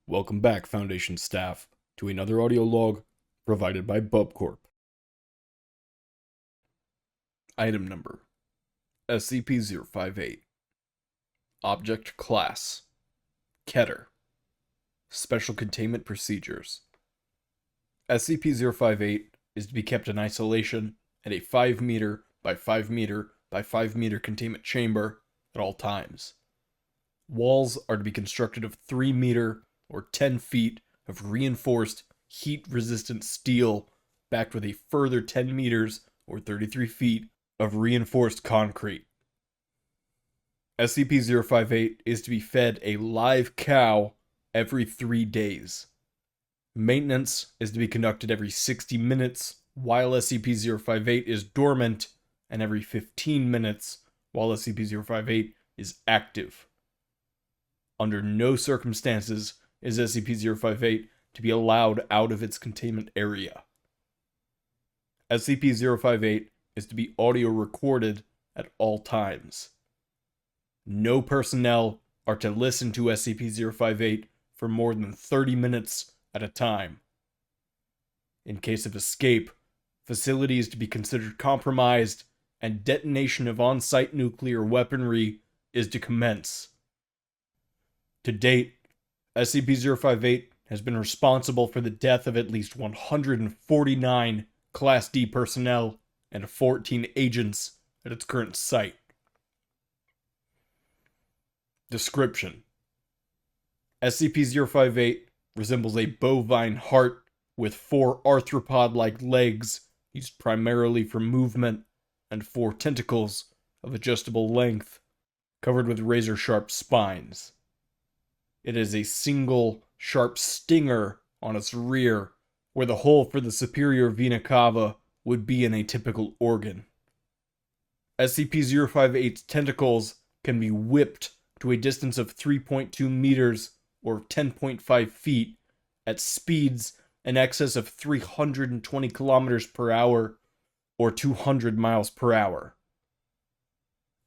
Welcome back, Foundation staff, to another audio log provided by BubCorp. Item number SCP-058. Object Class Keter. Special Containment Procedures. SCP-058 is to be kept in isolation in a 5 meter by 5 meter by 5 meter containment chamber at all times. Walls are to be constructed of 3 meter or 10 feet of reinforced, heat-resistant steel, backed with a further 10 meters or 33 feet of reinforced concrete. SCP-058 is to be fed a live cow every 3 days. Maintenance is to be conducted every 60 minutes while SCP-058 is dormant, and every 15 minutes while SCP-058 is active. Under no circumstances is SCP-058 to be allowed out of its containment area. SCP-058 is to be audio recorded at all times. No personnel are to listen to SCP-058 for more than 30 minutes at a time. In case of escape, facility is to be considered compromised, and detonation of on-site nuclear weaponry is to commence. To date, SCP-058 has been responsible for the death of at least 149 Class D personnel and 14 agents at its current site. Description: SCP-058 resembles a bovine heart with 4 arthropod-like legs used primarily for movement and 4 tentacles of adjustable length covered with razor-sharp spines. It has a single, sharp stinger on its rear, where the hole for the superior vena cava would be in a typical organ. SCP-058's tentacles can be whipped to a distance of 3.2 meters or 10.5 feet at speeds in excess of 320 kilometers per hour or 200 miles per hour.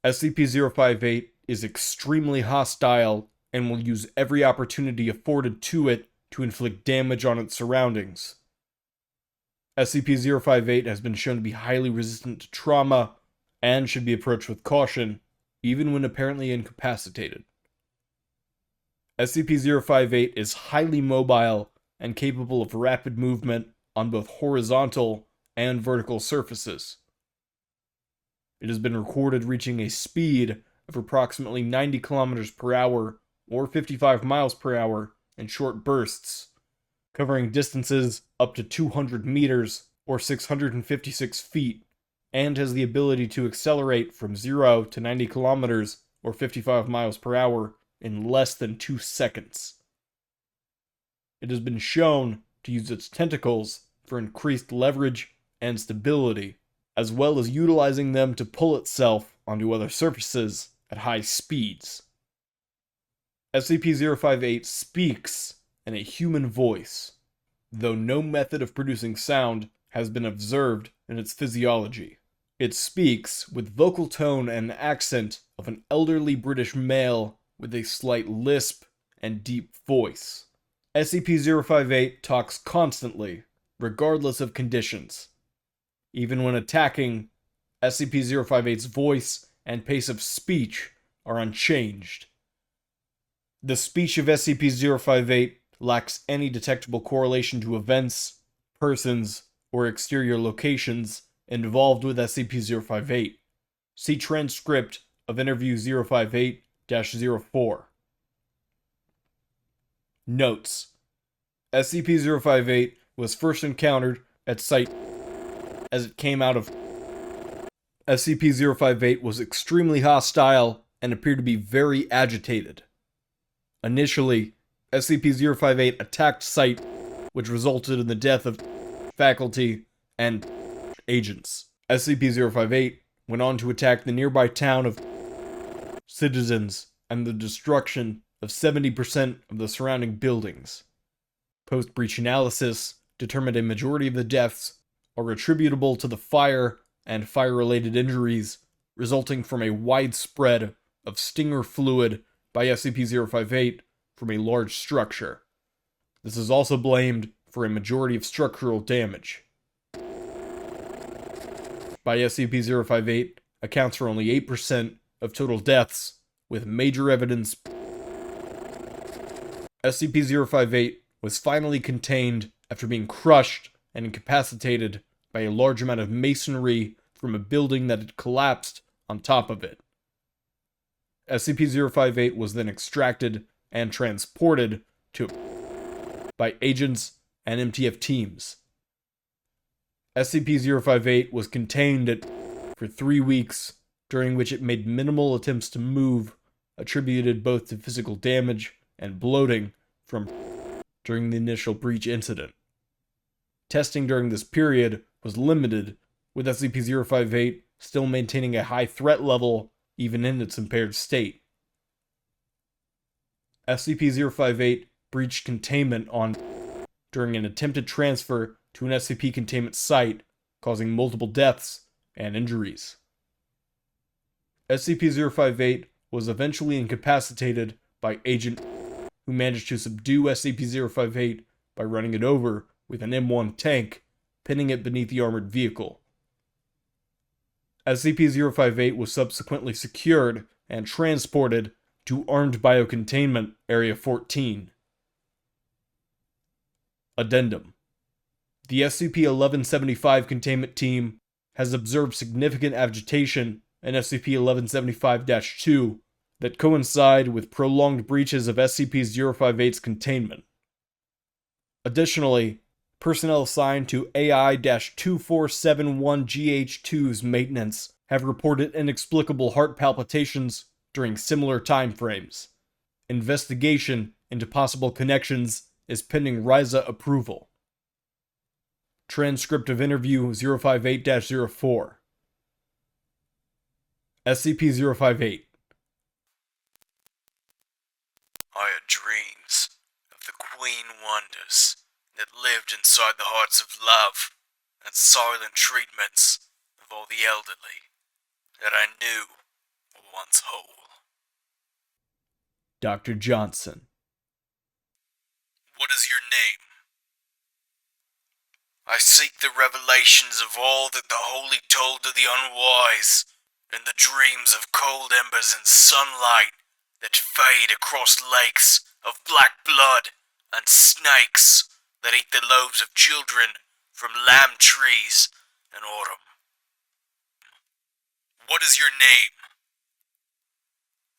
SCP-058 is extremely hostile and will use every opportunity afforded to it to inflict damage on its surroundings. SCP-058 has been shown to be highly resistant to trauma and should be approached with caution, even when apparently incapacitated. SCP-058 is highly mobile and capable of rapid movement on both horizontal and vertical surfaces. It has been recorded reaching a speed of approximately 90 kilometers per hour or 55 miles per hour in short bursts, covering distances up to 200 meters or 656 feet, and has the ability to accelerate from 0 to 90 kilometers or 55 miles per hour in less than 2 seconds. It has been shown to use its tentacles for increased leverage and stability, as well as utilizing them to pull itself onto other surfaces at high speeds. SCP-058 speaks in a human voice, though no method of producing sound has been observed in its physiology. It speaks with vocal tone and accent of an elderly British male with a slight lisp and deep voice. SCP-058 talks constantly, regardless of conditions. Even when attacking, SCP-058's voice and pace of speech are unchanged. The speech of SCP-058 lacks any detectable correlation to events, persons, or exterior locations involved with SCP-058. See transcript of Interview 058-04. Notes: SCP-058 was first encountered at Site as it came out of. SCP-058 was extremely hostile and appeared to be very agitated. Initially, SCP-058 attacked Site, which resulted in the death of faculty and agents. SCP-058 went on to attack the nearby town of citizens and the destruction of 70% of the surrounding buildings. Post-breach analysis determined a majority of the deaths are attributable to the fire and fire-related injuries resulting from a widespread of stinger fluid by SCP-058 from a large structure. This is also blamed for a majority of structural damage. By SCP-058 accounts for only 8% of total deaths, with major evidence. SCP-058 was finally contained after being crushed and incapacitated by a large amount of masonry from a building that had collapsed on top of it. SCP-058 was then extracted and transported to by agents and MTF teams. SCP-058 was contained for 3 weeks, during which it made minimal attempts to move, attributed both to physical damage and bloating from during the initial breach incident. Testing during this period was limited, with SCP-058 still maintaining a high threat level even in its impaired state. SCP-058 breached containment during an attempted transfer to an SCP containment site, causing multiple deaths and injuries. SCP-058 was eventually incapacitated by Agent who managed to subdue SCP-058 by running it over with an M1 tank, pinning it beneath the armored vehicle. SCP-058 was subsequently secured and transported to Armed Biocontainment Area 14. Addendum: the SCP-1175 containment team has observed significant agitation in SCP-1175-2 that coincide with prolonged breaches of SCP-058's containment. Additionally, personnel assigned to AI-2471-GH2's maintenance have reported inexplicable heart palpitations during similar time frames. Investigation into possible connections is pending RISA approval. Transcript of Interview 058-04. SCP-058. I had dreams of the Queen Wonders that lived inside the hearts of love and silent treatments of all the elderly that I knew were once whole. Dr. Johnson. What is your name? I seek the revelations of all that the holy told to the unwise, and the dreams of cold embers and sunlight that fade across lakes of black blood and snakes that eat the loaves of children from lamb trees in autumn. What is your name?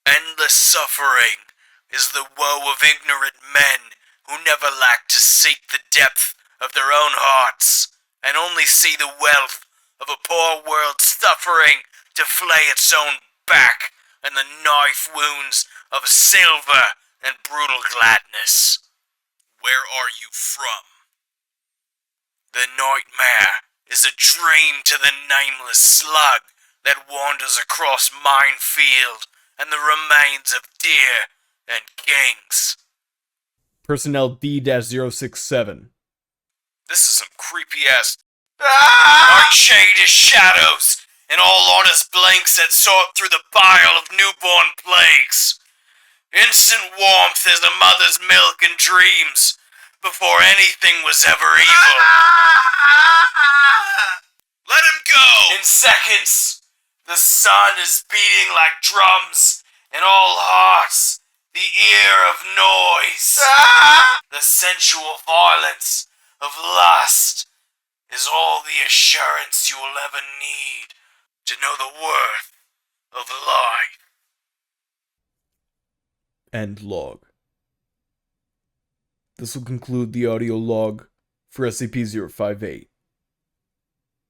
Endless suffering is the woe of ignorant men who never lack to seek the depth of their own hearts and only see the wealth of a poor world suffering to flay its own back and the knife wounds of silver and brutal gladness. Where are you from? The nightmare is a dream to the nameless slug that wanders across minefield and the remains of deer and kings. Personnel D-067. This is some creepy-ass nightshade is shadows, and all honest blinks that sort through the bile of newborn plagues. Instant warmth is a mother's milk and dreams, before anything was ever evil. Let him go! In seconds, the sun is beating like drums in all hearts, the ear of noise. The sensual violence of lust is all the assurance you will ever need to know the worth of life. End log. This will conclude the audio log for SCP-058.